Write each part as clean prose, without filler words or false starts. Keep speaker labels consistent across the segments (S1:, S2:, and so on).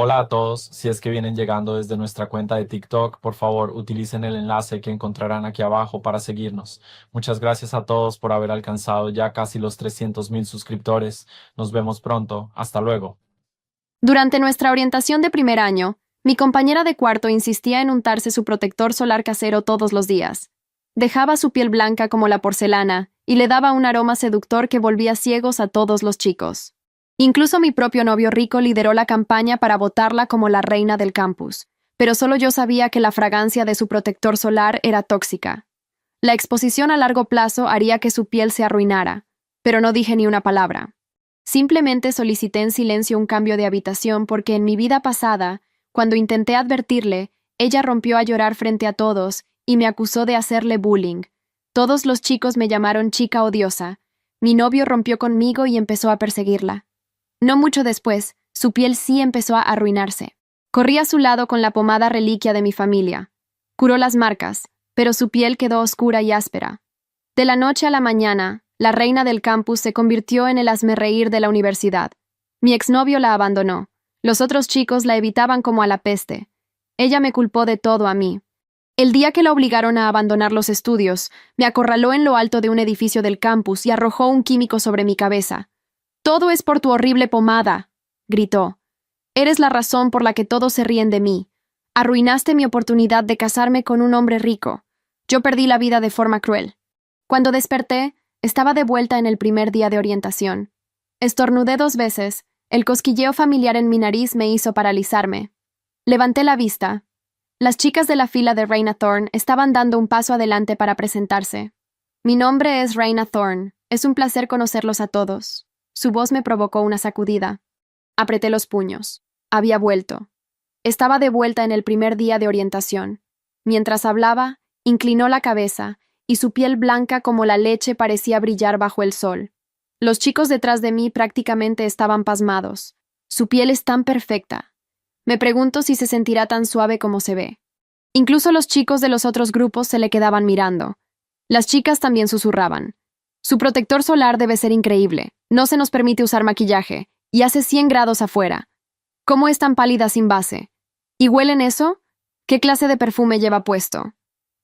S1: Hola a todos, si es que vienen llegando desde nuestra cuenta de TikTok, por favor utilicen el enlace que encontrarán aquí abajo para seguirnos. Muchas gracias a todos por haber alcanzado ya casi los 300.000 suscriptores. Nos vemos pronto. Hasta luego.
S2: Durante nuestra orientación de primer año, mi compañera de cuarto insistía en untarse su protector solar casero todos los días. Dejaba su piel blanca como la porcelana y le daba un aroma seductor que volvía ciegos a todos los chicos. Incluso mi propio novio rico lideró la campaña para votarla como la reina del campus, pero solo yo sabía que la fragancia de su protector solar era tóxica. La exposición a largo plazo haría que su piel se arruinara, pero no dije ni una palabra. Simplemente solicité en silencio un cambio de habitación porque en mi vida pasada, cuando intenté advertirle, ella rompió a llorar frente a todos y me acusó de hacerle bullying. Todos los chicos me llamaron chica odiosa. Mi novio rompió conmigo y empezó a perseguirla. No mucho después, su piel sí empezó a arruinarse. Corrí a su lado con la pomada reliquia de mi familia. Curó las marcas, pero su piel quedó oscura y áspera. De la noche a la mañana, la reina del campus se convirtió en el hazmerreír de la universidad. Mi exnovio la abandonó. Los otros chicos la evitaban como a la peste. Ella me culpó de todo a mí. El día que la obligaron a abandonar los estudios, me acorraló en lo alto de un edificio del campus y arrojó un químico sobre mi cabeza. «Todo es por tu horrible pomada», gritó. «Eres la razón por la que todos se ríen de mí. Arruinaste mi oportunidad de casarme con un hombre rico. Yo perdí la vida de forma cruel». Cuando desperté, estaba de vuelta en el primer día de orientación. Estornudé 2 veces, el cosquilleo familiar en mi nariz me hizo paralizarme. Levanté la vista. Las chicas de la fila de Reina Thorne estaban dando un paso adelante para presentarse. «Mi nombre es Reina Thorne. Es un placer conocerlos a todos». Su voz me provocó una sacudida. Apreté los puños. Había vuelto. Estaba de vuelta en el primer día de orientación. Mientras hablaba, inclinó la cabeza, y su piel blanca como la leche parecía brillar bajo el sol. Los chicos detrás de mí prácticamente estaban pasmados. Su piel es tan perfecta. Me pregunto si se sentirá tan suave como se ve. Incluso los chicos de los otros grupos se le quedaban mirando. Las chicas también susurraban. Su protector solar debe ser increíble. No se nos permite usar maquillaje, y hace 100 grados afuera. ¿Cómo es tan pálida sin base? ¿Y huelen eso? ¿Qué clase de perfume lleva puesto?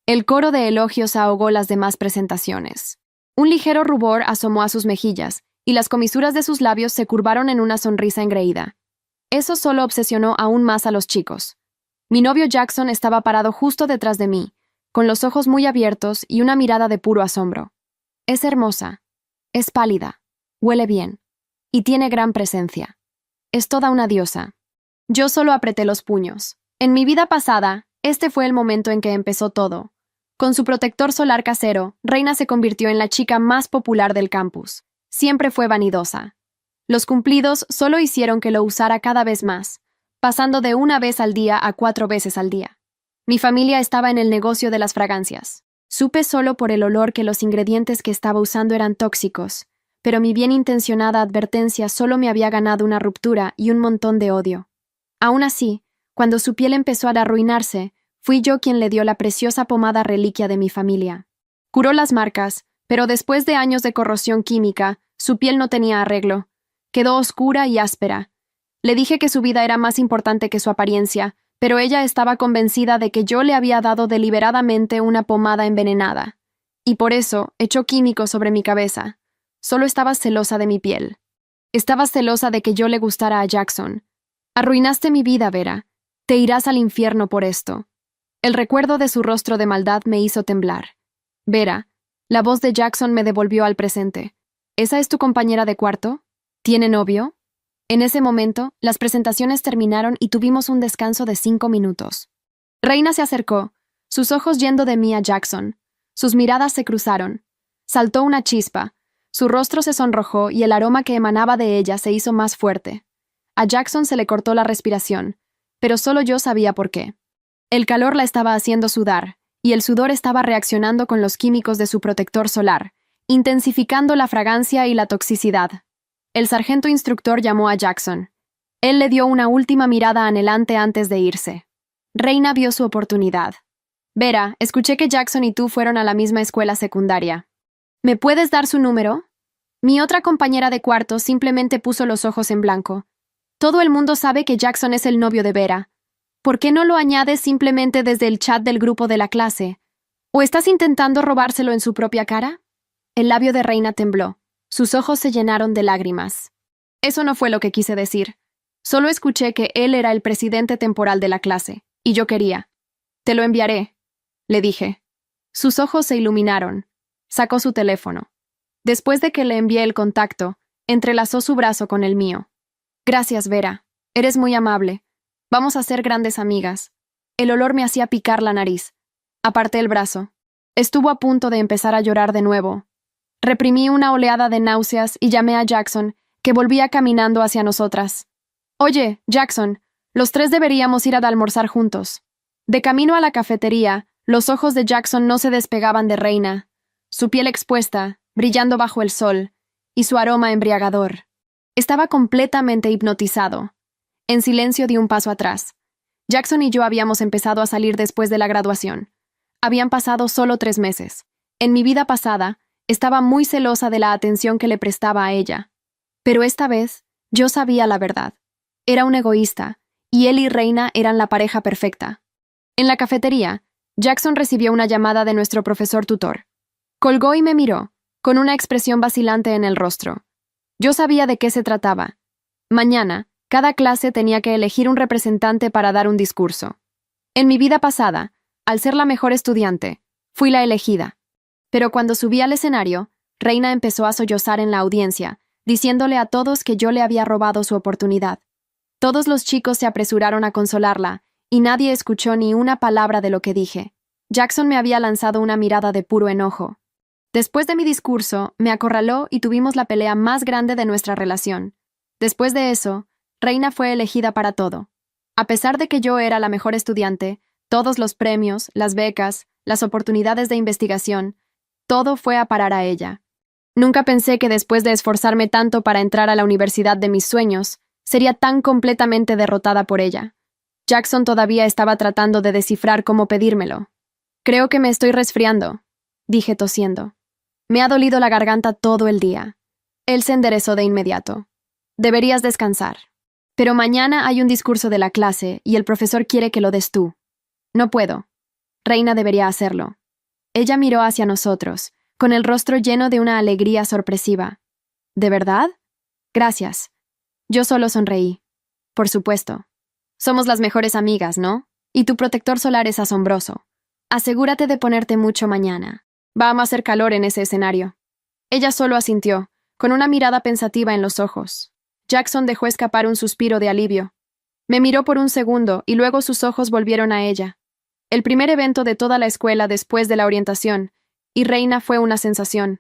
S2: El coro de elogios ahogó las demás presentaciones. Un ligero rubor asomó a sus mejillas, y las comisuras de sus labios se curvaron en una sonrisa engreída. Eso solo obsesionó aún más a los chicos. Mi novio Jackson estaba parado justo detrás de mí, con los ojos muy abiertos y una mirada de puro asombro. Es hermosa, es pálida, huele bien, y tiene gran presencia. Es toda una diosa. Yo solo apreté los puños. En mi vida pasada, este fue el momento en que empezó todo. Con su protector solar casero, Reina se convirtió en la chica más popular del campus. Siempre fue vanidosa. Los cumplidos solo hicieron que lo usara cada vez más, pasando de 1 vez al día a 4 veces al día. Mi familia estaba en el negocio de las fragancias. Supe solo por el olor que los ingredientes que estaba usando eran tóxicos, pero mi bien intencionada advertencia solo me había ganado una ruptura y un montón de odio. Aún así, cuando su piel empezó a arruinarse, fui yo quien le dio la preciosa pomada reliquia de mi familia. Curó las marcas, pero después de años de corrosión química, su piel no tenía arreglo. Quedó oscura y áspera. Le dije que su vida era más importante que su apariencia, pero ella estaba convencida de que yo le había dado deliberadamente una pomada envenenada. Y por eso echó químicos sobre mi cabeza. Solo estaba celosa de mi piel. Estaba celosa de que yo le gustara a Jackson. Arruinaste mi vida, Vera. Te irás al infierno por esto. El recuerdo de su rostro de maldad me hizo temblar. Vera, la voz de Jackson me devolvió al presente. ¿Esa es tu compañera de cuarto? ¿Tiene novio? En ese momento, las presentaciones terminaron y tuvimos un descanso de 5 minutos. Reina se acercó, sus ojos yendo de mí a Jackson. Sus miradas se cruzaron. Saltó una chispa. Su rostro se sonrojó y el aroma que emanaba de ella se hizo más fuerte. A Jackson se le cortó la respiración, pero solo yo sabía por qué. El calor la estaba haciendo sudar, y el sudor estaba reaccionando con los químicos de su protector solar, intensificando la fragancia y la toxicidad. El sargento instructor llamó a Jackson. Él le dio una última mirada anhelante antes de irse. Reina vio su oportunidad. Vera, escuché que Jackson y tú fueron a la misma escuela secundaria. ¿Me puedes dar su número? Mi otra compañera de cuarto simplemente puso los ojos en blanco. Todo el mundo sabe que Jackson es el novio de Vera. ¿Por qué no lo añades simplemente desde el chat del grupo de la clase? ¿O estás intentando robárselo en su propia cara? El labio de Reina tembló. Sus ojos se llenaron de lágrimas. Eso no fue lo que quise decir. Solo escuché que él era el presidente temporal de la clase, y yo quería. Te lo enviaré, le dije. Sus ojos se iluminaron. Sacó su teléfono. Después de que le envié el contacto, entrelazó su brazo con el mío. Gracias, Vera. Eres muy amable. Vamos a ser grandes amigas. El olor me hacía picar la nariz. Aparté el brazo. Estuvo a punto de empezar a llorar de nuevo. Reprimí una oleada de náuseas y llamé a Jackson, que volvía caminando hacia nosotras. Oye, Jackson, los tres deberíamos ir a almorzar juntos. De camino a la cafetería, los ojos de Jackson no se despegaban de Reina, su piel expuesta, brillando bajo el sol, y su aroma embriagador. Estaba completamente hipnotizado. En silencio di un paso atrás. Jackson y yo habíamos empezado a salir después de la graduación. Habían pasado solo 3 meses. En mi vida pasada, estaba muy celosa de la atención que le prestaba a ella. Pero esta vez, yo sabía la verdad. Era un egoísta, y él y Reina eran la pareja perfecta. En la cafetería, Jackson recibió una llamada de nuestro profesor tutor. Colgó y me miró, con una expresión vacilante en el rostro. Yo sabía de qué se trataba. Mañana, cada clase tenía que elegir un representante para dar un discurso. En mi vida pasada, al ser la mejor estudiante, fui la elegida. Pero cuando subí al escenario, Reina empezó a sollozar en la audiencia, diciéndole a todos que yo le había robado su oportunidad. Todos los chicos se apresuraron a consolarla, y nadie escuchó ni una palabra de lo que dije. Jackson me había lanzado una mirada de puro enojo. Después de mi discurso, me acorraló y tuvimos la pelea más grande de nuestra relación. Después de eso, Reina fue elegida para todo. A pesar de que yo era la mejor estudiante, todos los premios, las becas, las oportunidades de investigación, todo fue a parar a ella. Nunca pensé que después de esforzarme tanto para entrar a la universidad de mis sueños, sería tan completamente derrotada por ella. Jackson todavía estaba tratando de descifrar cómo pedírmelo. Creo que me estoy resfriando, dije tosiendo. Me ha dolido la garganta todo el día. Él se enderezó de inmediato. Deberías descansar. Pero mañana hay un discurso de la clase y el profesor quiere que lo des tú. No puedo. Reina debería hacerlo. Ella miró hacia nosotros, con el rostro lleno de una alegría sorpresiva. ¿De verdad? Gracias. Yo solo sonreí. Por supuesto. Somos las mejores amigas, ¿no? Y tu protector solar es asombroso. Asegúrate de ponerte mucho mañana. Va a hacer calor en ese escenario. Ella solo asintió, con una mirada pensativa en los ojos. Jackson dejó escapar un suspiro de alivio. Me miró por un segundo y luego sus ojos volvieron a ella. El primer evento de toda la escuela después de la orientación, y Reina fue una sensación.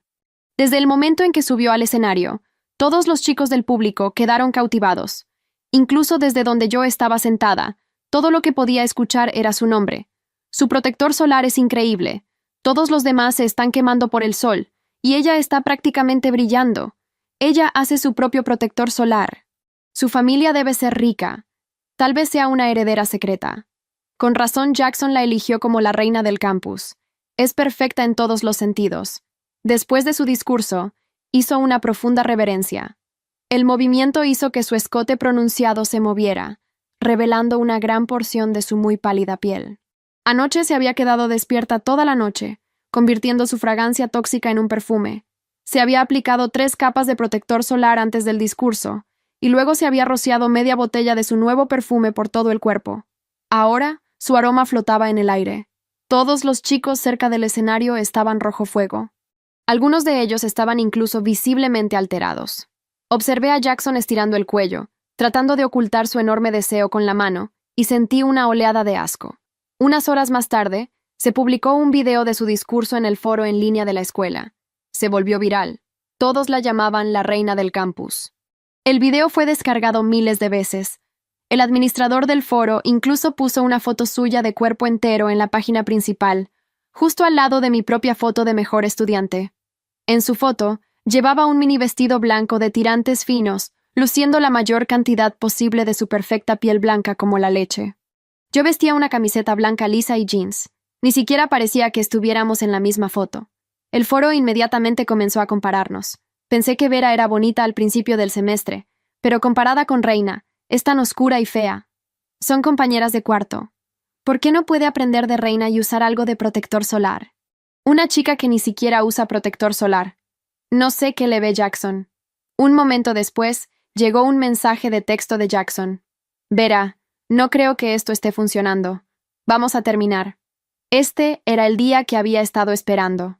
S2: Desde el momento en que subió al escenario, todos los chicos del público quedaron cautivados. Incluso desde donde yo estaba sentada, todo lo que podía escuchar era su nombre. Su protector solar es increíble. Todos los demás se están quemando por el sol, y ella está prácticamente brillando. Ella hace su propio protector solar. Su familia debe ser rica. Tal vez sea una heredera secreta. Con razón Jackson la eligió como la reina del campus. Es perfecta en todos los sentidos. Después de su discurso, hizo una profunda reverencia. El movimiento hizo que su escote pronunciado se moviera, revelando una gran porción de su muy pálida piel. Anoche se había quedado despierta toda la noche, convirtiendo su fragancia tóxica en un perfume. Se había aplicado 3 capas de protector solar antes del discurso, y luego se había rociado media botella de su nuevo perfume por todo el cuerpo. Ahora, su aroma flotaba en el aire. Todos los chicos cerca del escenario estaban rojo fuego. Algunos de ellos estaban incluso visiblemente alterados. Observé a Jackson estirando el cuello, tratando de ocultar su enorme deseo con la mano, y sentí una oleada de asco. Unas horas más tarde, se publicó un video de su discurso en el foro en línea de la escuela. Se volvió viral. Todos la llamaban la reina del campus. El video fue descargado miles de veces. El administrador del foro incluso puso una foto suya de cuerpo entero en la página principal, justo al lado de mi propia foto de mejor estudiante. En su foto, llevaba un mini vestido blanco de tirantes finos, luciendo la mayor cantidad posible de su perfecta piel blanca como la leche. Yo vestía una camiseta blanca lisa y jeans. Ni siquiera parecía que estuviéramos en la misma foto. El foro inmediatamente comenzó a compararnos. Pensé que Vera era bonita al principio del semestre, pero comparada con Reina, Es tan oscura y fea. Son compañeras de cuarto. ¿Por qué no puede aprender de Reina y usar algo de protector solar? Una chica que ni siquiera usa protector solar. No sé qué le ve Jackson. Un momento después, llegó un mensaje de texto de Jackson. Vera, no creo que esto esté funcionando. Vamos a terminar. Este era el día que había estado esperando.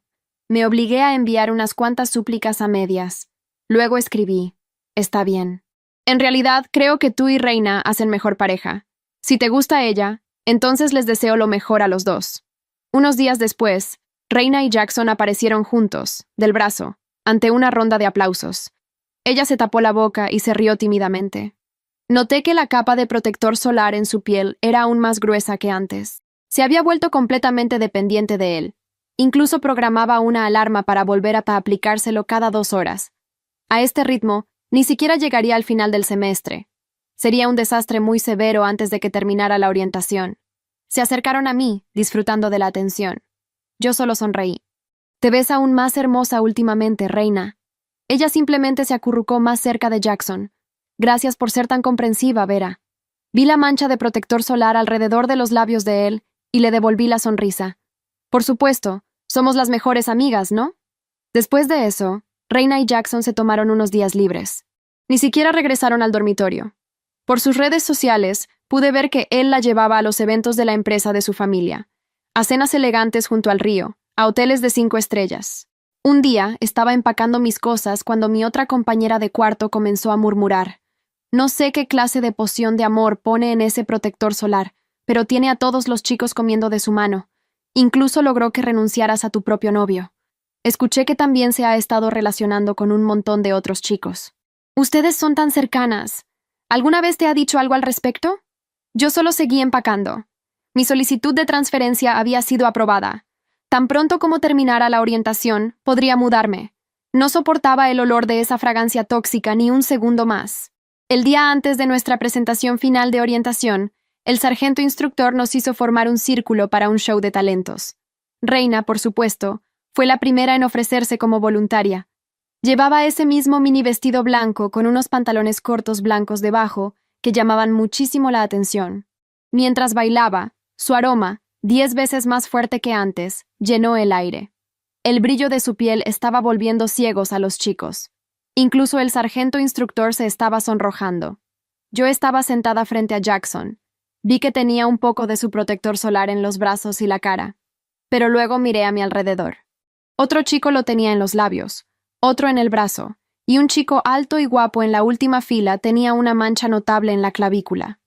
S2: Me obligué a enviar unas cuantas súplicas a medias. Luego escribí, está bien. En realidad, creo que tú y Reina hacen mejor pareja. Si te gusta ella, entonces les deseo lo mejor a los dos. Unos días después, Reina y Jackson aparecieron juntos, del brazo, ante una ronda de aplausos. Ella se tapó la boca y se rió tímidamente. Noté que la capa de protector solar en su piel era aún más gruesa que antes. Se había vuelto completamente dependiente de él. Incluso programaba una alarma para volver a aplicárselo cada 2 horas. A este ritmo, ni siquiera llegaría al final del semestre. Sería un desastre muy severo antes de que terminara la orientación. Se acercaron a mí, disfrutando de la atención. Yo solo sonreí. Te ves aún más hermosa últimamente, Reina. Ella simplemente se acurrucó más cerca de Jackson. Gracias por ser tan comprensiva, Vera. Vi la mancha de protector solar alrededor de los labios de él y le devolví la sonrisa. Por supuesto, somos las mejores amigas, ¿no? Después de eso, Reina y Jackson se tomaron unos días libres. Ni siquiera regresaron al dormitorio. Por sus redes sociales, pude ver que él la llevaba a los eventos de la empresa de su familia, a cenas elegantes junto al río, a hoteles de 5 estrellas. Un día estaba empacando mis cosas cuando mi otra compañera de cuarto comenzó a murmurar. No sé qué clase de poción de amor pone en ese protector solar, pero tiene a todos los chicos comiendo de su mano. Incluso logró que renunciaras a tu propio novio. Escuché que también se ha estado relacionando con un montón de otros chicos. Ustedes son tan cercanas. ¿Alguna vez te ha dicho algo al respecto? Yo solo seguí empacando. Mi solicitud de transferencia había sido aprobada. Tan pronto como terminara la orientación, podría mudarme. No soportaba el olor de esa fragancia tóxica ni un segundo más. El día antes de nuestra presentación final de orientación, el sargento instructor nos hizo formar un círculo para un show de talentos. Reina, por supuesto, fue la primera en ofrecerse como voluntaria. Llevaba ese mismo mini vestido blanco con unos pantalones cortos blancos debajo que llamaban muchísimo la atención. Mientras bailaba, su aroma, 10 veces más fuerte que antes, llenó el aire. El brillo de su piel estaba volviendo ciegos a los chicos. Incluso el sargento instructor se estaba sonrojando. Yo estaba sentada frente a Jackson. Vi que tenía un poco de su protector solar en los brazos y la cara. Pero luego miré a mi alrededor. Otro chico lo tenía en los labios, otro en el brazo, y un chico alto y guapo en la última fila tenía una mancha notable en la clavícula.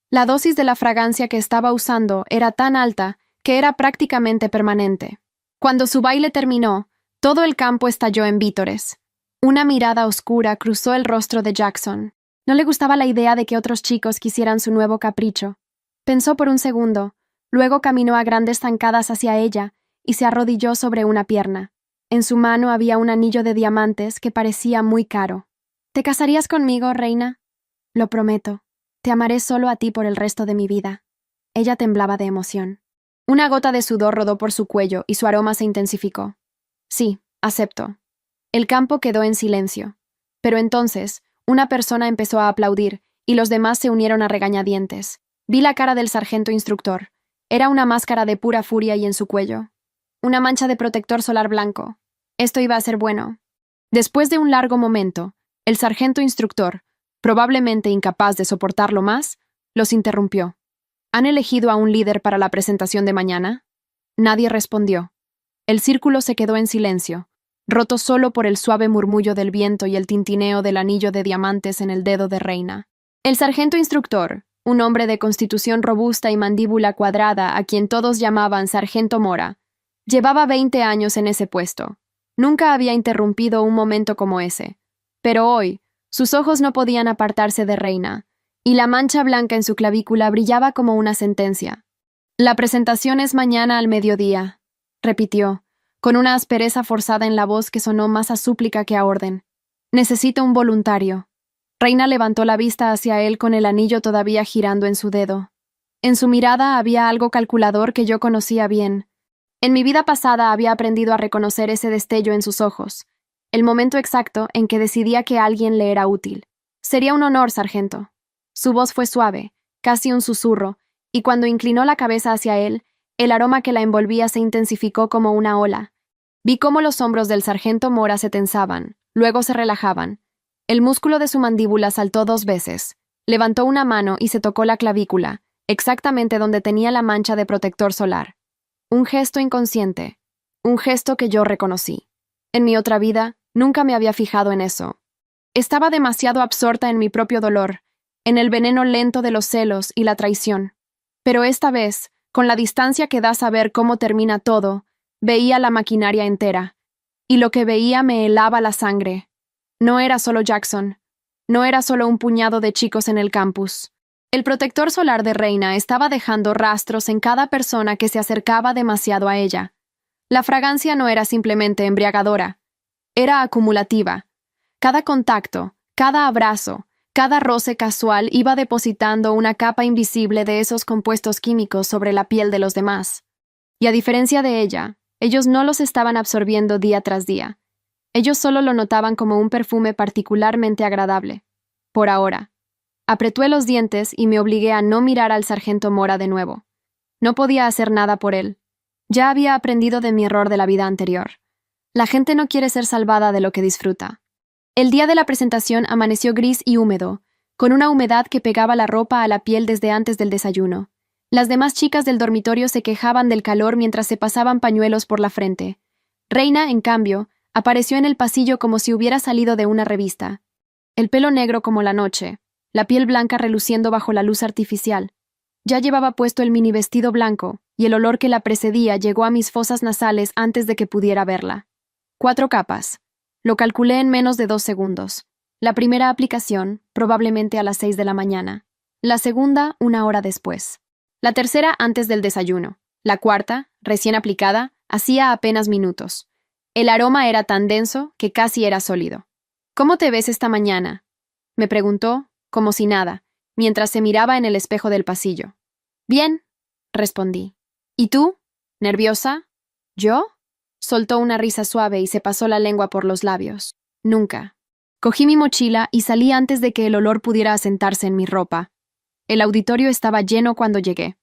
S2: La dosis de la fragancia que estaba usando era tan alta que era prácticamente permanente. Cuando su baile terminó, todo el campo estalló en vítores. Una mirada oscura cruzó el rostro de Jackson. No le gustaba la idea de que otros chicos quisieran su nuevo capricho. Pensó por un segundo, luego caminó a grandes zancadas hacia ella y se arrodilló sobre una pierna. En su mano había un anillo de diamantes que parecía muy caro. ¿Te casarías conmigo, Reina? Lo prometo. Te amaré solo a ti por el resto de mi vida. Ella temblaba de emoción. Una gota de sudor rodó por su cuello y su aroma se intensificó. Sí, acepto. El campo quedó en silencio. Pero entonces, una persona empezó a aplaudir y los demás se unieron a regañadientes. Vi la cara del sargento instructor. Era una máscara de pura furia y en su cuello una mancha de protector solar blanco. Esto iba a ser bueno. Después de un largo momento, el sargento instructor, probablemente incapaz de soportarlo más, los interrumpió. ¿Han elegido a un líder para la presentación de mañana? Nadie respondió. El círculo se quedó en silencio, roto solo por el suave murmullo del viento y el tintineo del anillo de diamantes en el dedo de Reina. El sargento instructor, un hombre de constitución robusta y mandíbula cuadrada a quien todos llamaban Sargento Mora, llevaba 20 años en ese puesto. Nunca había interrumpido un momento como ese. Pero hoy, sus ojos no podían apartarse de Reina, y la mancha blanca en su clavícula brillaba como una sentencia. La presentación es mañana al mediodía, repitió, con una aspereza forzada en la voz que sonó más a súplica que a orden. Necesito un voluntario. Reina levantó la vista hacia él con el anillo todavía girando en su dedo. En su mirada había algo calculador que yo conocía bien. En mi vida pasada había aprendido a reconocer ese destello en sus ojos, el momento exacto en que decidía que alguien le era útil. Sería un honor, sargento. Su voz fue suave, casi un susurro, y cuando inclinó la cabeza hacia él, el aroma que la envolvía se intensificó como una ola. Vi cómo los hombros del sargento Mora se tensaban, luego se relajaban. El músculo de su mandíbula saltó 2 veces. Levantó una mano y se tocó la clavícula, exactamente donde tenía la mancha de protector solar. Un gesto inconsciente. Un gesto que yo reconocí. En mi otra vida, nunca me había fijado en eso. Estaba demasiado absorta en mi propio dolor, en el veneno lento de los celos y la traición. Pero esta vez, con la distancia que da saber cómo termina todo, veía la maquinaria entera. Y lo que veía me helaba la sangre. No era solo Jackson. No era solo un puñado de chicos en el campus. El protector solar de Reina estaba dejando rastros en cada persona que se acercaba demasiado a ella. La fragancia no era simplemente embriagadora. Era acumulativa. Cada contacto, cada abrazo, cada roce casual iba depositando una capa invisible de esos compuestos químicos sobre la piel de los demás. Y a diferencia de ella, ellos no los estaban absorbiendo día tras día. Ellos solo lo notaban como un perfume particularmente agradable. Por ahora. Apreté los dientes y me obligué a no mirar al sargento Mora de nuevo. No podía hacer nada por él. Ya había aprendido de mi error de la vida anterior. La gente no quiere ser salvada de lo que disfruta. El día de la presentación amaneció gris y húmedo, con una humedad que pegaba la ropa a la piel desde antes del desayuno. Las demás chicas del dormitorio se quejaban del calor mientras se pasaban pañuelos por la frente. Reina, en cambio, apareció en el pasillo como si hubiera salido de una revista. El pelo negro como la noche, la piel blanca reluciendo bajo la luz artificial. Ya llevaba puesto el mini vestido blanco, y el olor que la precedía llegó a mis fosas nasales antes de que pudiera verla. 4 capas. Lo calculé en menos de 2 segundos. La primera aplicación, probablemente a las 6 de la mañana. La segunda, 1 hora después. La tercera antes del desayuno. La cuarta, recién aplicada, hacía apenas minutos. El aroma era tan denso que casi era sólido. ¿Cómo te ves esta mañana?, me preguntó, como si nada, mientras se miraba en el espejo del pasillo. Bien, respondí. ¿Y tú? ¿Nerviosa? ¿Yo? Soltó una risa suave y se pasó la lengua por los labios. Nunca. Cogí mi mochila y salí antes de que el olor pudiera asentarse en mi ropa. El auditorio estaba lleno cuando llegué.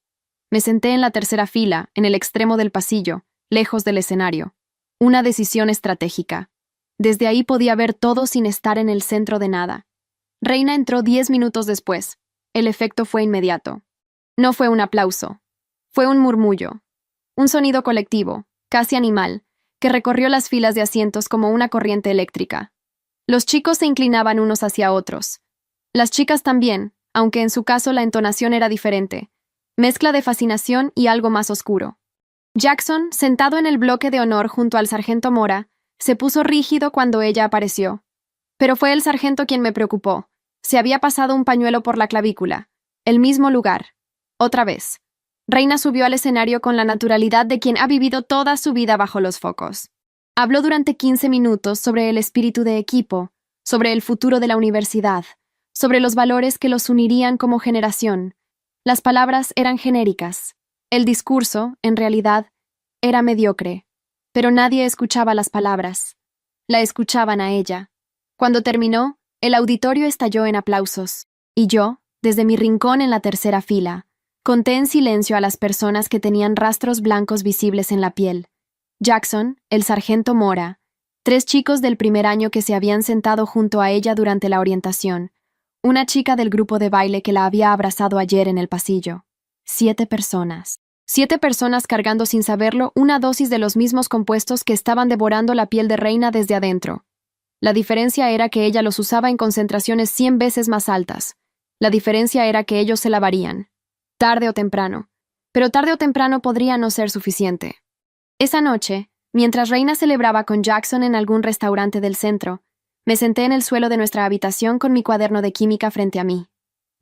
S2: Me senté en la tercera fila, en el extremo del pasillo, lejos del escenario. Una decisión estratégica. Desde ahí podía ver todo sin estar en el centro de nada. Reina entró 10 minutos después. El efecto fue inmediato. No fue un aplauso. Fue un murmullo. Un sonido colectivo, casi animal, que recorrió las filas de asientos como una corriente eléctrica. Los chicos se inclinaban unos hacia otros. Las chicas también, aunque en su caso la entonación era diferente. Mezcla de fascinación y algo más oscuro. Jackson, sentado en el bloque de honor junto al sargento Mora, se puso rígido cuando ella apareció. Pero fue el sargento quien me preocupó. Se había pasado un pañuelo por la clavícula. El mismo lugar. Otra vez. Reina subió al escenario con la naturalidad de quien ha vivido toda su vida bajo los focos. Habló durante 15 minutos sobre el espíritu de equipo, sobre el futuro de la universidad, sobre los valores que los unirían como generación. Las palabras eran genéricas. El discurso, en realidad, era mediocre. Pero nadie escuchaba las palabras. La escuchaban a ella. Cuando terminó, el auditorio estalló en aplausos. Y yo, desde mi rincón en la tercera fila, conté en silencio a las personas que tenían rastros blancos visibles en la piel. Jackson, el sargento Mora, 3 chicos del primer año que se habían sentado junto a ella durante la orientación, una chica del grupo de baile que la había abrazado ayer en el pasillo. 7 personas. 7 personas cargando sin saberlo una dosis de los mismos compuestos que estaban devorando la piel de Reina desde adentro. La diferencia era que ella los usaba en concentraciones 100 veces más altas. La diferencia era que ellos se lavarían. Tarde o temprano. Pero tarde o temprano podría no ser suficiente. Esa noche, mientras Reina celebraba con Jackson en algún restaurante del centro, me senté en el suelo de nuestra habitación con mi cuaderno de química frente a mí.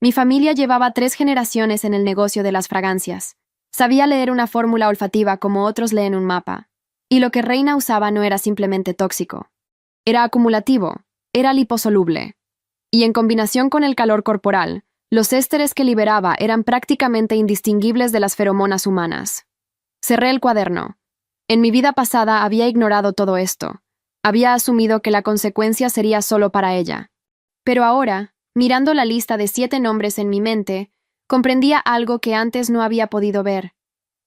S2: Mi familia llevaba 3 generaciones en el negocio de las fragancias. Sabía leer una fórmula olfativa como otros leen un mapa. Y lo que Reina usaba no era simplemente tóxico. Era acumulativo, era liposoluble. Y en combinación con el calor corporal, los ésteres que liberaba eran prácticamente indistinguibles de las feromonas humanas. Cerré el cuaderno. En mi vida pasada había ignorado todo esto. Había asumido que la consecuencia sería solo para ella. Pero ahora, Mirando la lista de 7 nombres en mi mente, comprendía algo que antes no había podido ver.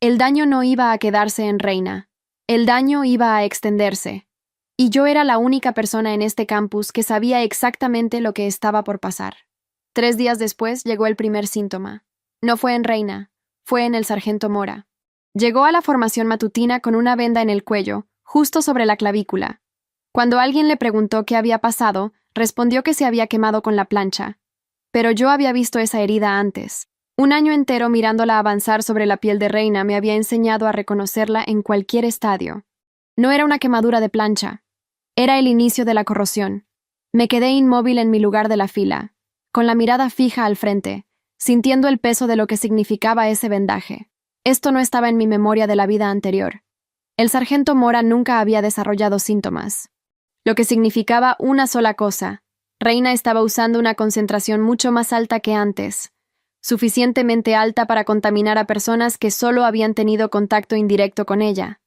S2: El daño no iba a quedarse en Reina. El daño iba a extenderse. Y yo era la única persona en este campus que sabía exactamente lo que estaba por pasar. 3 días después llegó el primer síntoma. No fue en Reina, fue en el sargento Mora. Llegó a la formación matutina con una venda en el cuello, justo sobre la clavícula. Cuando alguien le preguntó qué había pasado, respondió que se había quemado con la plancha. Pero yo había visto esa herida antes. Un año entero mirándola avanzar sobre la piel de Reina me había enseñado a reconocerla en cualquier estadio. No era una quemadura de plancha. Era el inicio de la corrosión. Me quedé inmóvil en mi lugar de la fila, con la mirada fija al frente, sintiendo el peso de lo que significaba ese vendaje. Esto no estaba en mi memoria de la vida anterior. El sargento Mora nunca había desarrollado síntomas. Lo que significaba una sola cosa. Reina estaba usando una concentración mucho más alta que antes, suficientemente alta para contaminar a personas que solo habían tenido contacto indirecto con ella.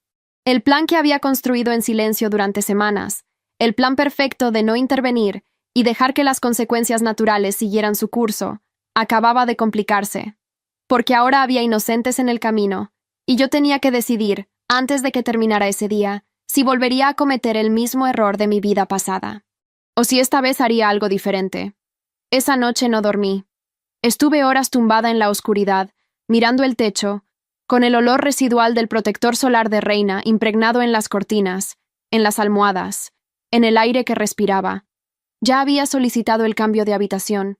S2: El plan que había construido en silencio durante semanas, el plan perfecto de no intervenir y dejar que las consecuencias naturales siguieran su curso, acababa de complicarse. Porque ahora había inocentes en el camino, y yo tenía que decidir, antes de que terminara ese día, si volvería a cometer el mismo error de mi vida pasada. O si esta vez haría algo diferente. Esa noche no dormí. Estuve horas tumbada en la oscuridad, mirando el techo, con el olor residual del protector solar de Reina impregnado en las cortinas, en las almohadas, en el aire que respiraba. Ya había solicitado el cambio de habitación.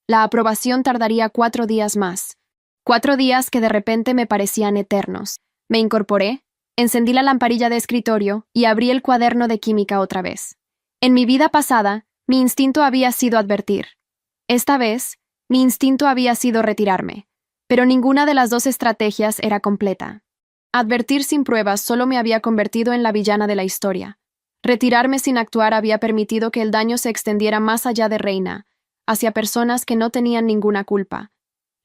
S2: La aprobación tardaría 4 días más. 4 días que de repente me parecían eternos. Me incorporé, encendí la lamparilla de escritorio y abrí el cuaderno de química otra vez. En mi vida pasada, mi instinto había sido advertir. Esta vez, mi instinto había sido retirarme, pero ninguna de las dos estrategias era completa. Advertir sin pruebas solo me había convertido en la villana de la historia. Retirarme sin actuar había permitido que el daño se extendiera más allá de Reina, hacia personas que no tenían ninguna culpa.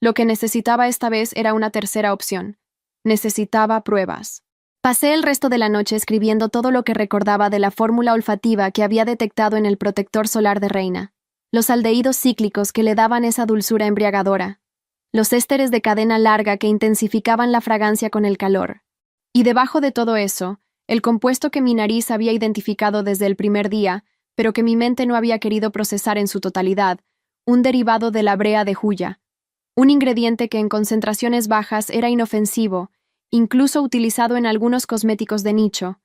S2: Lo que necesitaba esta vez era una tercera opción. Necesitaba pruebas. Pasé el resto de la noche escribiendo todo lo que recordaba de la fórmula olfativa que había detectado en el protector solar de Reina. Los aldehídos cíclicos que le daban esa dulzura embriagadora. Los ésteres de cadena larga que intensificaban la fragancia con el calor. Y debajo de todo eso, el compuesto que mi nariz había identificado desde el primer día, pero que mi mente no había querido procesar en su totalidad, un derivado de la brea de Juya. Un ingrediente que en concentraciones bajas era inofensivo, incluso utilizado en algunos cosméticos de nicho,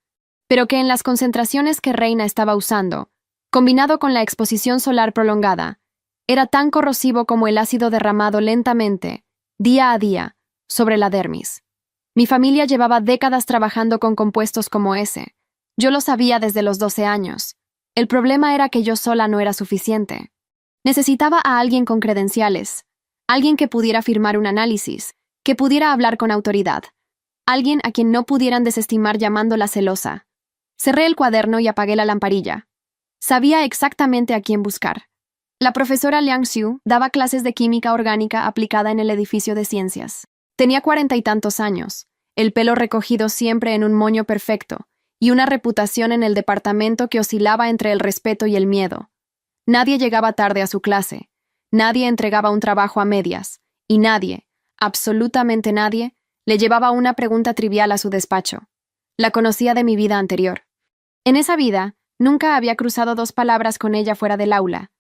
S2: pero que en las concentraciones que Reina estaba usando, combinado con la exposición solar prolongada, era tan corrosivo como el ácido derramado lentamente, día a día, sobre la dermis. Mi familia llevaba décadas trabajando con compuestos como ese. Yo lo sabía desde los 12 años. El problema era que yo sola no era suficiente. Necesitaba a alguien con credenciales, alguien que pudiera firmar un análisis, que pudiera hablar con autoridad, alguien a quien no pudieran desestimar llamándola celosa. Cerré el cuaderno y apagué la lamparilla. Sabía exactamente a quién buscar. La profesora Liang Xiu daba clases de química orgánica aplicada en el edificio de ciencias. Tenía 40 y tantos años, el pelo recogido siempre en un moño perfecto, y una reputación en el departamento que oscilaba entre el respeto y el miedo. Nadie llegaba tarde a su clase, nadie entregaba un trabajo a medias, y nadie, absolutamente nadie, le llevaba una pregunta trivial a su despacho. La conocía de mi vida anterior. En esa vida, nunca había cruzado 2 palabras con ella fuera del aula,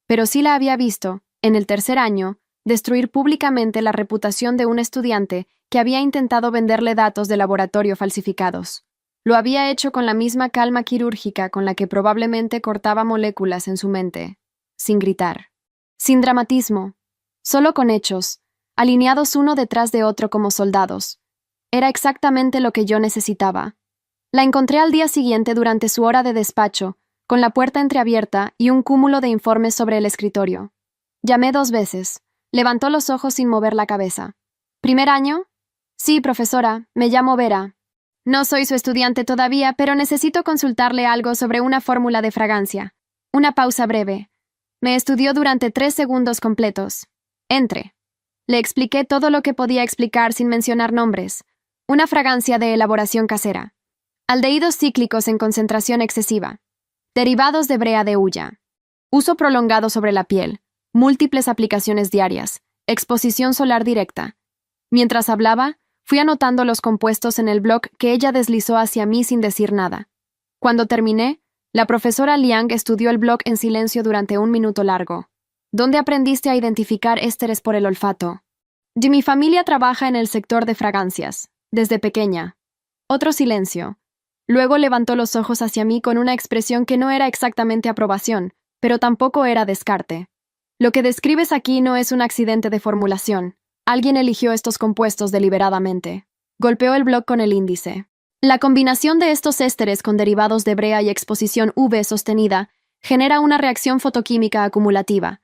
S2: pero sí la había visto, en el 3er año, destruir públicamente la reputación de un estudiante que había intentado venderle datos de laboratorio falsificados. Lo había hecho con la misma calma quirúrgica con la que probablemente cortaba moléculas en su mente, sin gritar, sin dramatismo, solo con hechos, alineados uno detrás de otro como soldados. Era exactamente lo que yo necesitaba. La encontré al día siguiente durante su hora de despacho, con la puerta entreabierta y un cúmulo de informes sobre el escritorio. Llamé 2 veces. Levantó los ojos sin mover la cabeza. ¿Primer año? Sí, profesora, me llamo Vera. No soy su estudiante todavía, pero necesito consultarle algo sobre una fórmula de fragancia. Una pausa breve. Me estudió durante 3 segundos completos. Entre. Le expliqué todo lo que podía explicar sin mencionar nombres. Una fragancia de elaboración casera. Aldehídos cíclicos en concentración excesiva. Derivados de brea de hulla. Uso prolongado sobre la piel. múltiples aplicaciones diarias, exposición solar directa. Mientras hablaba, fui anotando los compuestos en el blog que ella deslizó hacia mí sin decir nada. Cuando terminé, la profesora Liang estudió el blog en silencio durante un minuto largo. ¿Dónde aprendiste a identificar ésteres por el olfato? Mi familia trabaja en el sector de fragancias, desde pequeña. Otro silencio. Luego levantó los ojos hacia mí con una expresión que no era exactamente aprobación, pero tampoco era descarte. Lo que describes aquí no es un accidente de formulación. Alguien eligió estos compuestos deliberadamente. Golpeó el blog con el índice. La combinación de estos ésteres con derivados de brea y exposición UV sostenida genera una reacción fotoquímica acumulativa.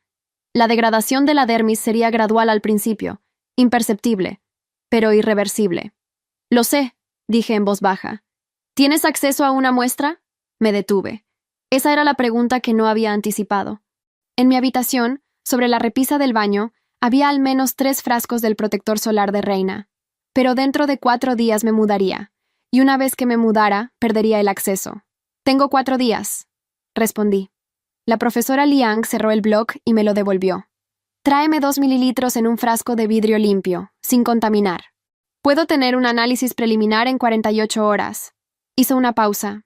S2: La degradación de la dermis sería gradual al principio, imperceptible, pero irreversible. Lo sé, dije en voz baja. ¿Tienes acceso a una muestra? Me detuve. Esa era la pregunta que no había anticipado. En mi habitación, sobre la repisa del baño, había al menos 3 frascos del protector solar de Reina. Pero dentro de 4 días me mudaría, y una vez que me mudara, perdería el acceso. Tengo 4 días, respondí. La profesora Liang cerró el blog y me lo devolvió. Tráeme 2 mililitros en un frasco de vidrio limpio, sin contaminar. Puedo tener un análisis preliminar en 48 horas. Hizo una pausa.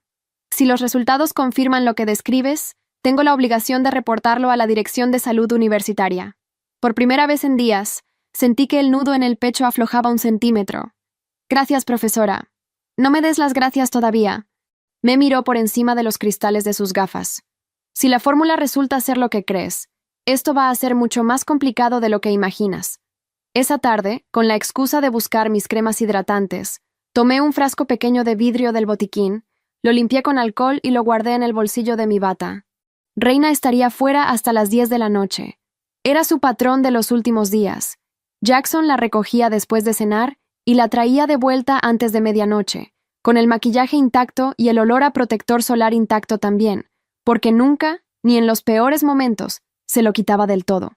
S2: Si los resultados confirman lo que describes, tengo la obligación de reportarlo a la Dirección de Salud Universitaria. Por primera vez en días, sentí que el nudo en el pecho aflojaba 1 centímetro. Gracias, profesora. No me des las gracias todavía. Me miró por encima de los cristales de sus gafas. Si la fórmula resulta ser lo que crees, esto va a ser mucho más complicado de lo que imaginas. Esa tarde, con la excusa de buscar mis cremas hidratantes, tomé un frasco pequeño de vidrio del botiquín, lo limpié con alcohol y lo guardé en el bolsillo de mi bata. Reina estaría fuera hasta las 10 de la noche. Era su patrón de los últimos días. Jackson la recogía después de cenar y la traía de vuelta antes de medianoche, con el maquillaje intacto y el olor a protector solar intacto también, porque nunca, ni en los peores momentos, se lo quitaba del todo.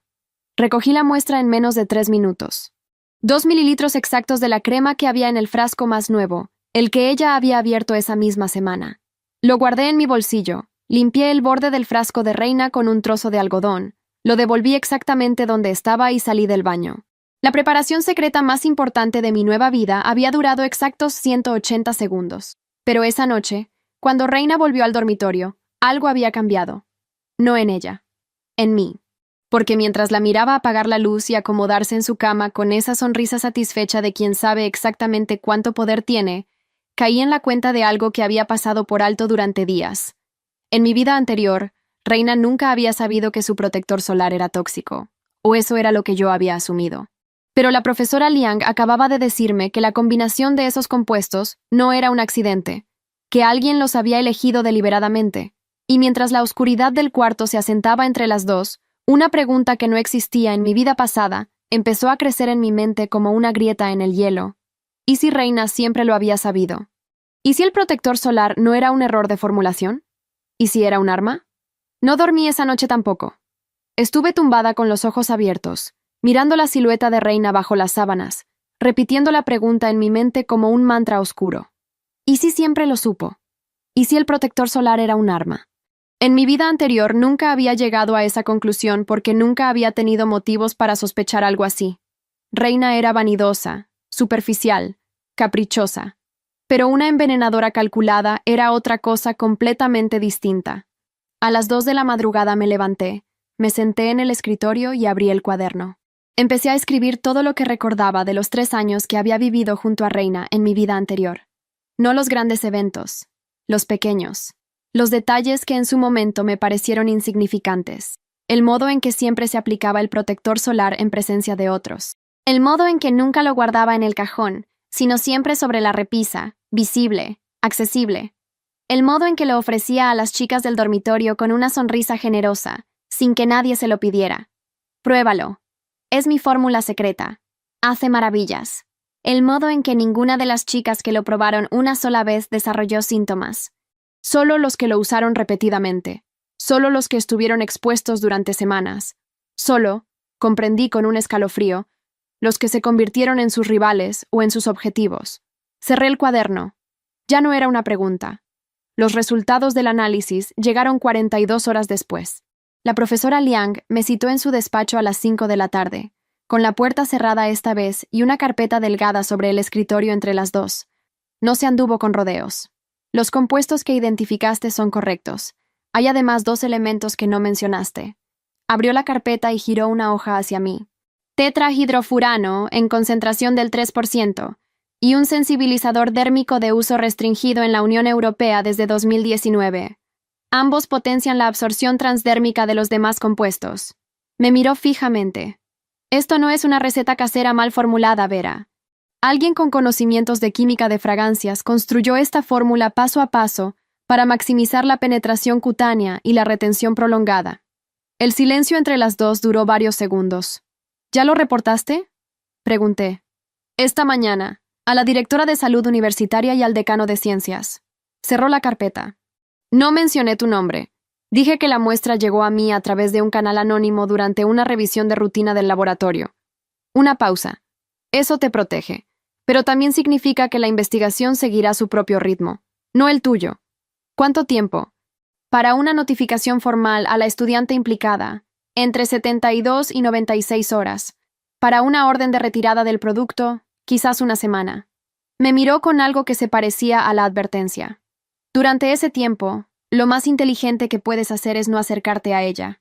S2: Recogí la muestra en menos de 3 minutos. 2 mililitros exactos de la crema que había en el frasco más nuevo, el que ella había abierto esa misma semana. Lo guardé en mi bolsillo, limpié el borde del frasco de Reina con un trozo de algodón, lo devolví exactamente donde estaba y salí del baño. La preparación secreta más importante de mi nueva vida había durado exactos 180 segundos. Pero esa noche, cuando Reina volvió al dormitorio, algo había cambiado. No en ella, en mí. Porque mientras la miraba apagar la luz y acomodarse en su cama con esa sonrisa satisfecha de quien sabe exactamente cuánto poder tiene, caí en la cuenta de algo que había pasado por alto durante días. En mi vida anterior, Reina nunca había sabido que su protector solar era tóxico, o eso era lo que yo había asumido. Pero la profesora Liang acababa de decirme que la combinación de esos compuestos no era un accidente, que alguien los había elegido deliberadamente, y mientras la oscuridad del cuarto se asentaba entre las dos, una pregunta que no existía en mi vida pasada empezó a crecer en mi mente como una grieta en el hielo. ¿Y si Reina siempre lo había sabido? ¿Y si el protector solar no era un error de formulación? ¿Y si era un arma? No dormí esa noche tampoco. Estuve tumbada con los ojos abiertos, mirando la silueta de Reina bajo las sábanas, repitiendo la pregunta en mi mente como un mantra oscuro. ¿Y si siempre lo supo? ¿Y si el protector solar era un arma? En mi vida anterior nunca había llegado a esa conclusión porque nunca había tenido motivos para sospechar algo así. Reina era vanidosa, superficial, caprichosa. Pero una envenenadora calculada era otra cosa completamente distinta. A las 2 de la madrugada me levanté, me senté en el escritorio y abrí el cuaderno. Empecé a escribir todo lo que recordaba de los 3 años que había vivido junto a Reina en mi vida anterior. No los grandes eventos, los pequeños. Los detalles que en su momento me parecieron insignificantes. El modo en que siempre se aplicaba el protector solar en presencia de otros. El modo en que nunca lo guardaba en el cajón, sino siempre sobre la repisa, visible, accesible. El modo en que lo ofrecía a las chicas del dormitorio con una sonrisa generosa, sin que nadie se lo pidiera. Pruébalo. Es mi fórmula secreta. Hace maravillas. El modo en que ninguna de las chicas que lo probaron una sola vez desarrolló síntomas. Solo los que lo usaron repetidamente. Solo los que estuvieron expuestos durante semanas. Solo, comprendí con un escalofrío, los que se convirtieron en sus rivales o en sus objetivos. Cerré el cuaderno. Ya no era una pregunta. Los resultados del análisis llegaron 42 horas después. La profesora Liang me citó en su despacho a las 5 de la tarde, con la puerta cerrada esta vez y una carpeta delgada sobre el escritorio entre las dos. No se anduvo con rodeos. Los compuestos que identificaste son correctos. Hay además 2 elementos que no mencionaste. Abrió la carpeta y giró una hoja hacia mí. Tetrahidrofurano en concentración del 3% y un sensibilizador dérmico de uso restringido en la Unión Europea desde 2019. Ambos potencian la absorción transdérmica de los demás compuestos. Me miró fijamente. Esto no es una receta casera mal formulada, Vera. Alguien con conocimientos de química de fragancias construyó esta fórmula paso a paso para maximizar la penetración cutánea y la retención prolongada. El silencio entre las dos duró varios segundos. ¿Ya lo reportaste?, pregunté. Esta mañana, a la directora de salud universitaria y al decano de ciencias. Cerró la carpeta. No mencioné tu nombre. Dije que la muestra llegó a mí a través de un canal anónimo durante una revisión de rutina del laboratorio. Una pausa. Eso te protege, pero también significa que la investigación seguirá su propio ritmo, no el tuyo. ¿Cuánto tiempo? Para una notificación formal a la estudiante implicada, entre 72 y 96 horas. Para una orden de retirada del producto, quizás una semana. Me miró con algo que se parecía a la advertencia. Durante ese tiempo, lo más inteligente que puedes hacer es no acercarte a ella.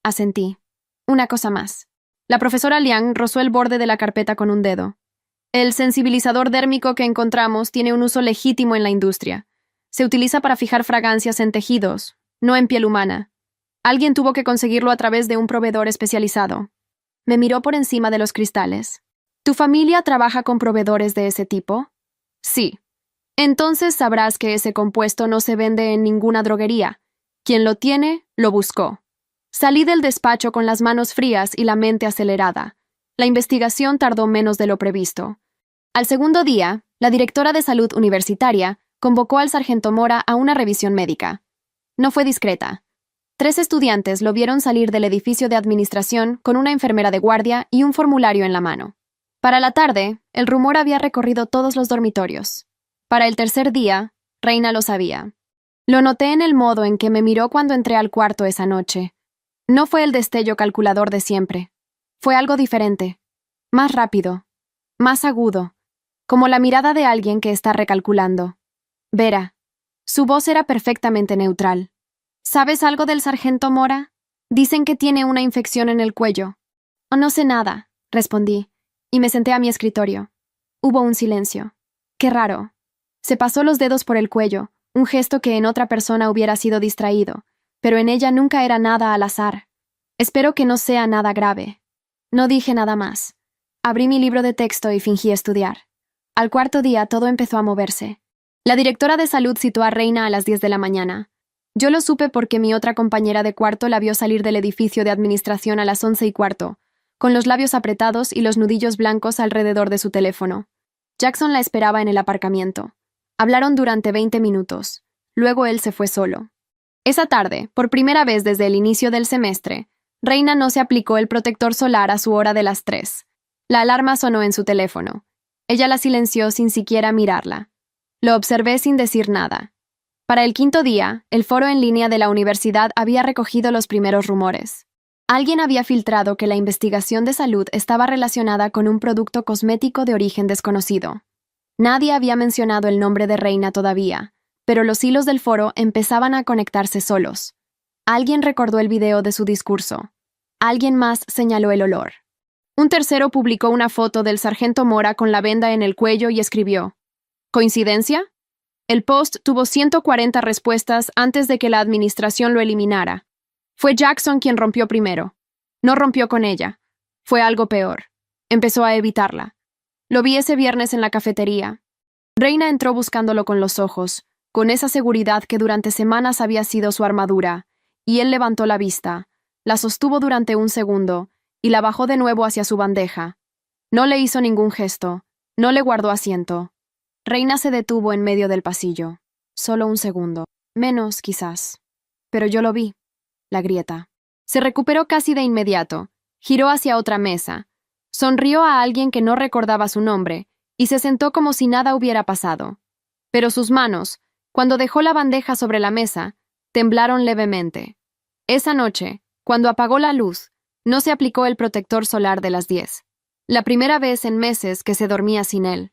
S2: Asentí. Una cosa más. La profesora Liang rozó el borde de la carpeta con un dedo. El sensibilizador dérmico que encontramos tiene un uso legítimo en la industria. Se utiliza para fijar fragancias en tejidos, no en piel humana. Alguien tuvo que conseguirlo a través de un proveedor especializado. Me miró por encima de los cristales. ¿Tu familia trabaja con proveedores de ese tipo? Sí. Entonces sabrás que ese compuesto no se vende en ninguna droguería. Quien lo tiene, lo buscó. Salí del despacho con las manos frías y la mente acelerada. La investigación tardó menos de lo previsto. Al segundo día, la directora de salud universitaria convocó al sargento Mora a una revisión médica. No fue discreta. 3 estudiantes lo vieron salir del edificio de administración con una enfermera de guardia y un formulario en la mano. Para la tarde, el rumor había recorrido todos los dormitorios. Para el tercer día, Reina lo sabía. Lo noté en el modo en que me miró cuando entré al cuarto esa noche. No fue el destello calculador de siempre. Fue algo diferente. Más rápido. Más agudo. Como la mirada de alguien que está recalculando. Vera. Su voz era perfectamente neutral. ¿Sabes algo del sargento Mora? Dicen que tiene una infección en el cuello. Oh, no sé nada, respondí, y me senté a mi escritorio. Hubo un silencio. Qué raro. Se pasó los dedos por el cuello, un gesto que en otra persona hubiera sido distraído, pero en ella nunca era nada al azar. Espero que no sea nada grave. No dije nada más. Abrí mi libro de texto y fingí estudiar. Al cuarto día todo empezó a moverse. La directora de salud citó a Reina a las 10 de la mañana. Yo lo supe porque mi otra compañera de cuarto la vio salir del edificio de administración a las 11:15, con los labios apretados y los nudillos blancos alrededor de su teléfono. Jackson la esperaba en el aparcamiento. Hablaron durante 20 minutos. Luego él se fue solo. Esa tarde, por primera vez desde el inicio del semestre, Reina no se aplicó el protector solar a su hora de las 3. La alarma sonó en su teléfono. Ella la silenció sin siquiera mirarla. Lo observé sin decir nada. Para el quinto día, el foro en línea de la universidad había recogido los primeros rumores. Alguien había filtrado que la investigación de salud estaba relacionada con un producto cosmético de origen desconocido. Nadie había mencionado el nombre de Reina todavía, pero los hilos del foro empezaban a conectarse solos. Alguien recordó el video de su discurso. Alguien más señaló el olor. Un tercero publicó una foto del sargento Mora con la venda en el cuello y escribió: ¿Coincidencia? El post tuvo 140 respuestas antes de que la administración lo eliminara. Fue Jackson quien rompió primero. No rompió con ella. Fue algo peor. Empezó a evitarla. Lo vi ese viernes en la cafetería. Reina entró buscándolo con los ojos, con esa seguridad que durante semanas había sido su armadura, y él levantó la vista, la sostuvo durante un segundo, y la bajó de nuevo hacia su bandeja. No le hizo ningún gesto, no le guardó asiento. Reina se detuvo en medio del pasillo. Solo un segundo. Menos, quizás. Pero yo lo vi. La grieta. Se recuperó casi de inmediato. Giró hacia otra mesa. Sonrió a alguien que no recordaba su nombre y se sentó como si nada hubiera pasado. Pero sus manos, cuando dejó la bandeja sobre la mesa, temblaron levemente. Esa noche, Cuando apagó la luz, no se aplicó el protector solar de las 10. La primera vez en meses que se dormía sin él.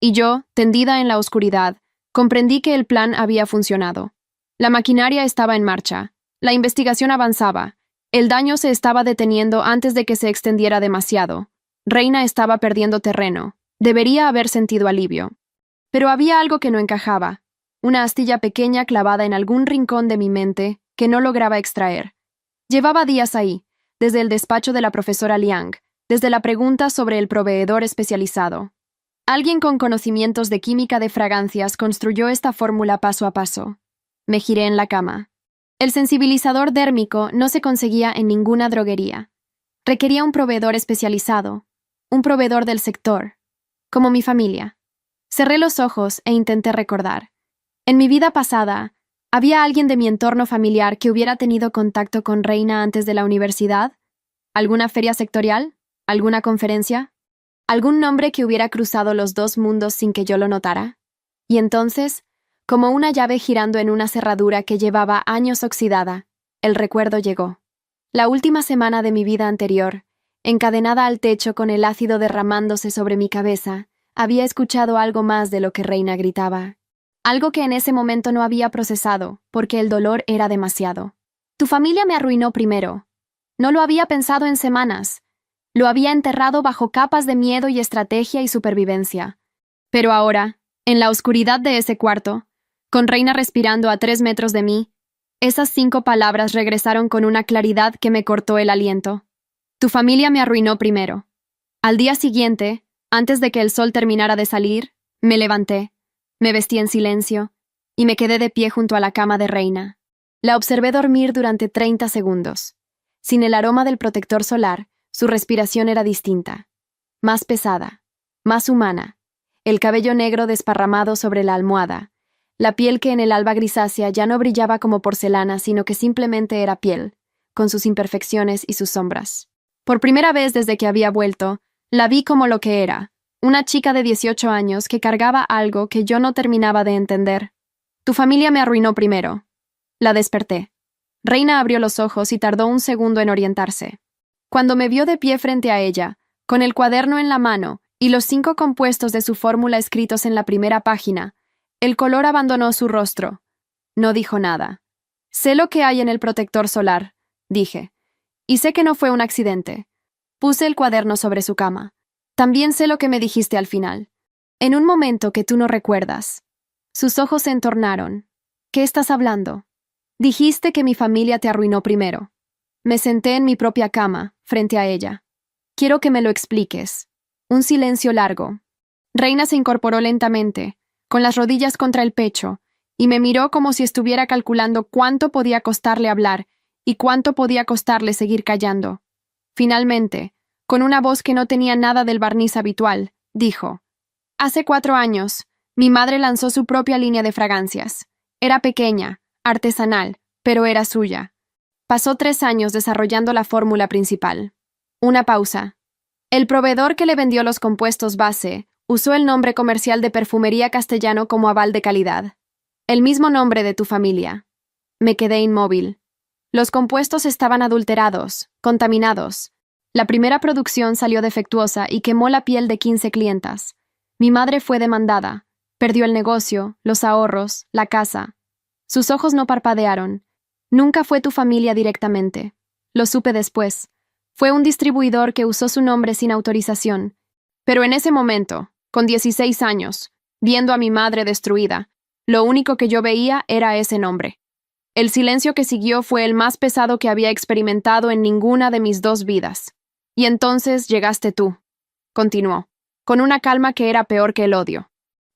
S2: Y yo, tendida en la oscuridad, comprendí que el plan había funcionado. La maquinaria estaba en marcha. La investigación avanzaba. El daño se estaba deteniendo antes de que se extendiera demasiado. Reina estaba perdiendo terreno. Debería haber sentido alivio. Pero había algo que no encajaba. Una astilla pequeña clavada en algún rincón de mi mente que no lograba extraer. Llevaba días ahí, desde el despacho de la profesora Liang, desde la pregunta sobre el proveedor especializado. Alguien con conocimientos de química de fragancias construyó esta fórmula paso a paso. Me giré en la cama. El sensibilizador dérmico no se conseguía en ninguna droguería. Requería un proveedor especializado, un proveedor del sector, como mi familia. Cerré los ojos e intenté recordar. En mi vida pasada, ¿había alguien de mi entorno familiar que hubiera tenido contacto con Reina antes de la universidad? ¿Alguna feria sectorial? ¿Alguna conferencia? ¿Algún nombre que hubiera cruzado los dos mundos sin que yo lo notara? Y entonces, como una llave girando en una cerradura que llevaba años oxidada, el recuerdo llegó. La última semana de mi vida anterior, encadenada al techo con el ácido derramándose sobre mi cabeza, había escuchado algo más de lo que Reina gritaba. Algo que en ese momento no había procesado, porque el dolor era demasiado. Tu familia me arruinó primero. No lo había pensado en semanas. Lo había enterrado bajo capas de miedo y estrategia y supervivencia. Pero ahora, en la oscuridad de ese cuarto, con Reina respirando a 3 metros de mí, esas 5 palabras regresaron con una claridad que me cortó el aliento. Tu familia me arruinó primero. Al día siguiente, antes de que el sol terminara de salir, me levanté, me vestí en silencio y me quedé de pie junto a la cama de Reina. La observé dormir durante 30 segundos. Sin el aroma del protector solar, su respiración era distinta, más pesada, más humana, el cabello negro desparramado sobre la almohada, la piel que en el alba grisácea ya no brillaba como porcelana, sino que simplemente era piel, con sus imperfecciones y sus sombras. Por primera vez desde que había vuelto, la vi como lo que era, una chica de 18 años que cargaba algo que yo no terminaba de entender. Tu familia me arruinó primero. La desperté. Reina abrió los ojos y tardó un segundo en orientarse. Cuando me vio de pie frente a ella, con el cuaderno en la mano y los 5 compuestos de su fórmula escritos en la primera página, el color abandonó su rostro. No dijo nada. Sé lo que hay en el protector solar, dije. Y sé que no fue un accidente. Puse el cuaderno sobre su cama. También sé lo que me dijiste al final. En un momento que tú no recuerdas. Sus ojos se entornaron. ¿Qué estás hablando? Dijiste que mi familia te arruinó primero. Me senté en mi propia cama, frente a ella. Quiero que me lo expliques. Un silencio largo. Reina se incorporó lentamente, con las rodillas contra el pecho, y me miró como si estuviera calculando cuánto podía costarle hablar y cuánto podía costarle seguir callando. Finalmente, con una voz que no tenía nada del barniz habitual, dijo: Hace 4 años, mi madre lanzó su propia línea de fragancias. Era pequeña, artesanal, pero era suya. Pasó 3 años desarrollando la fórmula principal. Una pausa. El proveedor que le vendió los compuestos base usó el nombre comercial de Perfumería Castellano como aval de calidad. El mismo nombre de tu familia. Me quedé inmóvil. Los compuestos estaban adulterados, contaminados. La primera producción salió defectuosa y quemó la piel de 15 clientas. Mi madre fue demandada. Perdió el negocio, los ahorros, la casa. Sus ojos no parpadearon. Nunca fue tu familia directamente. Lo supe después. Fue un distribuidor que usó su nombre sin autorización. Pero en ese momento, con 16 años, viendo a mi madre destruida, lo único que yo veía era ese nombre. El silencio que siguió fue el más pesado que había experimentado en ninguna de mis 2 vidas. Y entonces llegaste tú, continuó, con una calma que era peor que el odio.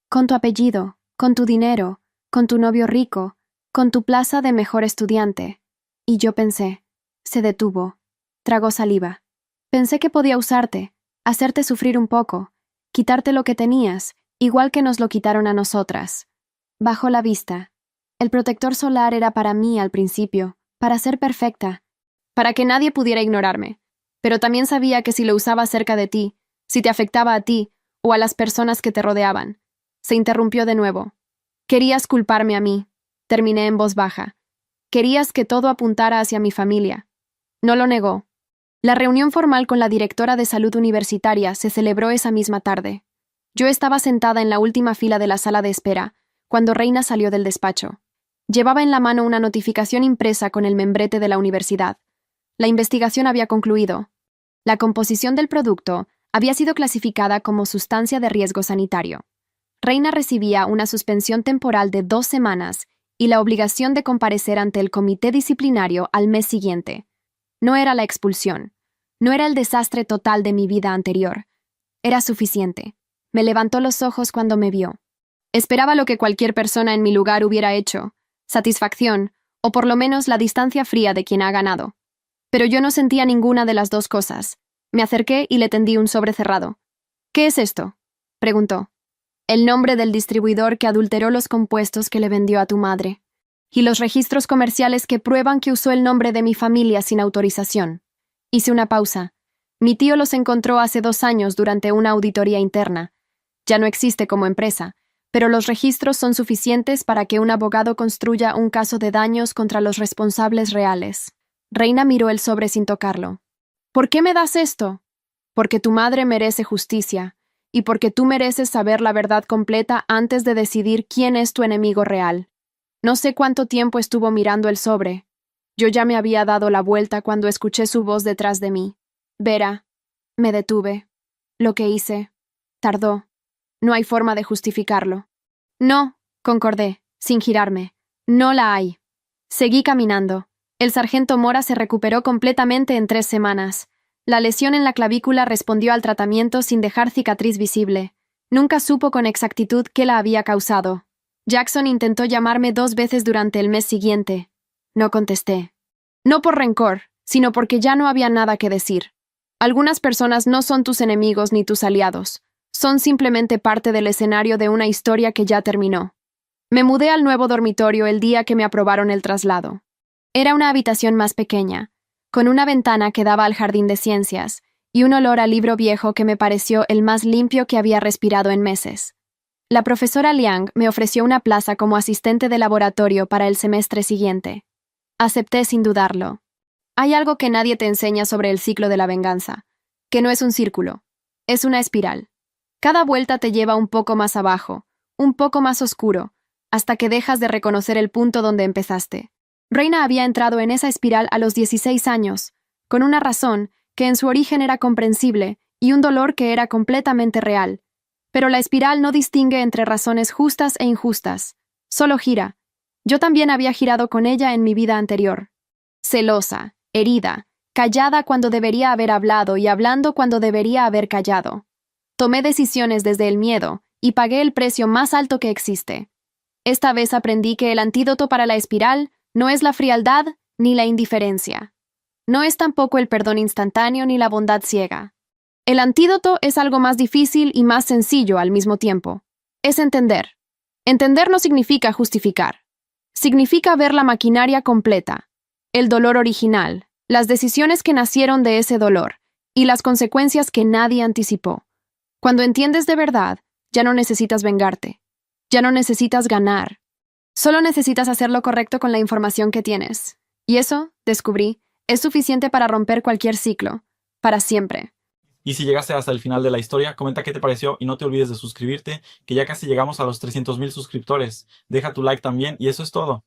S2: Con tu apellido, con tu dinero, con tu novio rico, con tu plaza de mejor estudiante. Y yo pensé, se detuvo, tragó saliva. Pensé que podía usarte, hacerte sufrir un poco, quitarte lo que tenías, igual que nos lo quitaron a nosotras. Bajó la vista. El protector solar era para mí al principio, para ser perfecta, para que nadie pudiera ignorarme. Pero también sabía que si lo usaba cerca de ti, si te afectaba a ti o a las personas que te rodeaban. Se interrumpió de nuevo. Querías culparme a mí. Terminé en voz baja. Querías que todo apuntara hacia mi familia. No lo negó. La reunión formal con la directora de salud universitaria se celebró esa misma tarde. Yo estaba sentada en la última fila de la sala de espera, cuando Reina salió del despacho. Llevaba en la mano una notificación impresa con el membrete de la universidad. La investigación había concluido. La composición del producto había sido clasificada como sustancia de riesgo sanitario. Reina recibía una suspensión temporal de 2 semanas y la obligación de comparecer ante el comité disciplinario al mes siguiente. No era la expulsión. No era el desastre total de mi vida anterior. Era suficiente. Me levantó los ojos cuando me vio. Esperaba lo que cualquier persona en mi lugar hubiera hecho: satisfacción, o por lo menos la distancia fría de quien ha ganado. Pero yo no sentía ninguna de las dos cosas. Me acerqué y le tendí un sobre cerrado. «¿Qué es esto?», preguntó. «El nombre del distribuidor que adulteró los compuestos que le vendió a tu madre. Y los registros comerciales que prueban que usó el nombre de mi familia sin autorización». Hice una pausa. Mi tío los encontró hace 2 años durante una auditoría interna. Ya no existe como empresa, pero los registros son suficientes para que un abogado construya un caso de daños contra los responsables reales. Reina miró el sobre sin tocarlo. «¿Por qué me das esto?». «Porque tu madre merece justicia, y porque tú mereces saber la verdad completa antes de decidir quién es tu enemigo real». No sé cuánto tiempo estuvo mirando el sobre. Yo ya me había dado la vuelta cuando escuché su voz detrás de mí. «Vera». Me detuve. Lo que hice tardó. No hay forma de justificarlo. «No», concordé, sin girarme. «No la hay». Seguí caminando. El sargento Mora se recuperó completamente en 3 semanas. La lesión en la clavícula respondió al tratamiento sin dejar cicatriz visible. Nunca supo con exactitud qué la había causado. Jackson intentó llamarme 2 veces durante el mes siguiente. No contesté. No por rencor, sino porque ya no había nada que decir. Algunas personas no son tus enemigos ni tus aliados. Son simplemente parte del escenario de una historia que ya terminó. Me mudé al nuevo dormitorio el día que me aprobaron el traslado. Era una habitación más pequeña, con una ventana que daba al jardín de ciencias y un olor a libro viejo que me pareció el más limpio que había respirado en meses. La profesora Liang me ofreció una plaza como asistente de laboratorio para el semestre siguiente. Acepté sin dudarlo. Hay algo que nadie te enseña sobre el ciclo de la venganza, que no es un círculo, es una espiral. Cada vuelta te lleva un poco más abajo, un poco más oscuro, hasta que dejas de reconocer el punto donde empezaste. Reina había entrado en esa espiral a los 16 años, con una razón que en su origen era comprensible y un dolor que era completamente real. Pero la espiral no distingue entre razones justas e injustas, solo gira. Yo también había girado con ella en mi vida anterior. Celosa, herida, callada cuando debería haber hablado y hablando cuando debería haber callado. Tomé decisiones desde el miedo y pagué el precio más alto que existe. Esta vez aprendí que el antídoto para la espiral no es la frialdad ni la indiferencia. No es tampoco el perdón instantáneo ni la bondad ciega. El antídoto es algo más difícil y más sencillo al mismo tiempo. Es entender. Entender no significa justificar. Significa ver la maquinaria completa, el dolor original, las decisiones que nacieron de ese dolor y las consecuencias que nadie anticipó. Cuando entiendes de verdad, ya no necesitas vengarte. Ya no necesitas ganar. Solo necesitas hacer lo correcto con la información que tienes. Y eso, descubrí, es suficiente para romper cualquier ciclo, para siempre.
S1: Y si llegaste hasta el final de la historia, comenta qué te pareció y no te olvides de suscribirte, que ya casi llegamos a los 300,000 suscriptores. Deja tu like también y eso es todo.